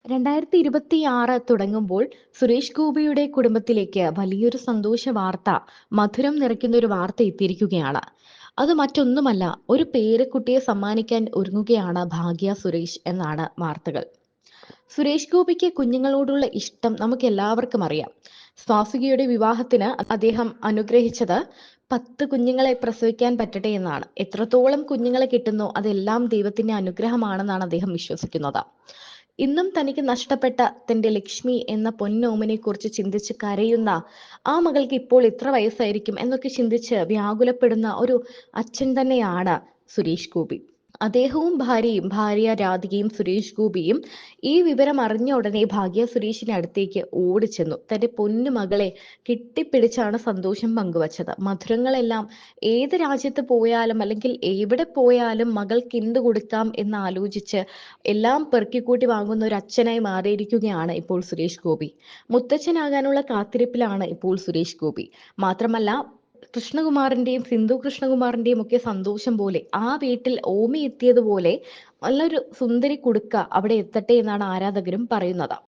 2026 തുടങ്ങുമ്പോൾ സുരേഷ് ഗോപിയുടെ കുടുംബത്തിലേക്ക് വലിയൊരു സന്തോഷ വാർത്ത, മധുരം നിറയ്ക്കുന്ന ഒരു വാർത്ത എത്തിയിരിക്കുകയാണ്. അത് മറ്റൊന്നുമല്ല, ഒരു പേരക്കുട്ടിയെ സമ്മാനിക്കാൻ ഒരുങ്ങുകയാണ് ഭാഗ്യ സുരേഷ് എന്നാണ് വാർത്തകൾ. സുരേഷ് ഗോപിക്ക് കുഞ്ഞുങ്ങളോടുള്ള ഇഷ്ടം നമുക്ക് എല്ലാവർക്കും അറിയാം. സ്വാസികയുടെ വിവാഹത്തിന് അദ്ദേഹം അനുഗ്രഹിച്ചത് 10 കുഞ്ഞുങ്ങളെ പ്രസവിക്കാൻ പറ്റട്ടെ എന്നാണ്. എത്രത്തോളം കുഞ്ഞുങ്ങളെ കിട്ടുന്നോ അതെല്ലാം ദൈവത്തിന്റെ അനുഗ്രഹമാണെന്നാണ് അദ്ദേഹം വിശ്വസിക്കുന്നത്. ഇന്നും തനിക്ക് നഷ്ടപ്പെട്ട തന്റെ ലക്ഷ്മി എന്ന പൊന്നോമനെ കുറിച്ച് ചിന്തിച്ച് കരയുന്ന ആ മകൾക്ക് ഇപ്പോൾ എത്ര വയസ്സായിരിക്കും എന്നൊക്കെ ചിന്തിച്ച് വ്യാകുലപ്പെടുന്ന ഒരു അച്ഛൻ തന്നെയാണ് സുരേഷ് ഗോപി. അദ്ദേഹവും ഭാര്യ രാധികയും സുരേഷ് ഗോപിയും ഈ വിവരം അറിഞ്ഞ ഉടനെ ഭാഗ്യ സുരേഷിന്റെ അടുത്തേക്ക് ഓടിച്ചെന്നു. തന്റെ പൊന്നു മകളെ കെട്ടിപ്പിടിച്ചാണ് സന്തോഷം പങ്കുവച്ചത്. മധുരങ്ങളെല്ലാം ഏത് രാജ്യത്ത് പോയാലും അല്ലെങ്കിൽ എവിടെ പോയാലും മകൾക്ക് എന്ത് കൊടുക്കാം എന്ന് ആലോചിച്ച് എല്ലാം പെറുക്കിക്കൂട്ടി വാങ്ങുന്ന ഒരു അച്ഛനായി മാറിയിരിക്കുകയാണ് ഇപ്പോൾ സുരേഷ് ഗോപി. മുത്തച്ഛനാകാനുള്ള കാത്തിരിപ്പിലാണ് ഇപ്പോൾ സുരേഷ് ഗോപി. മാത്രമല്ല, കൃഷ്ണകുമാറിന്റെയും സിന്ധു കൃഷ്ണകുമാറിന്റെയും ഒക്കെ സന്തോഷം പോലെ ആ വീട്ടിൽ ഓമി എത്തിയതുപോലെ നല്ലൊരു സുന്ദരി കുടുക്ക അവിടെ എത്തട്ടെ എന്നാണ് ആരാധകരും പറയുന്നത്.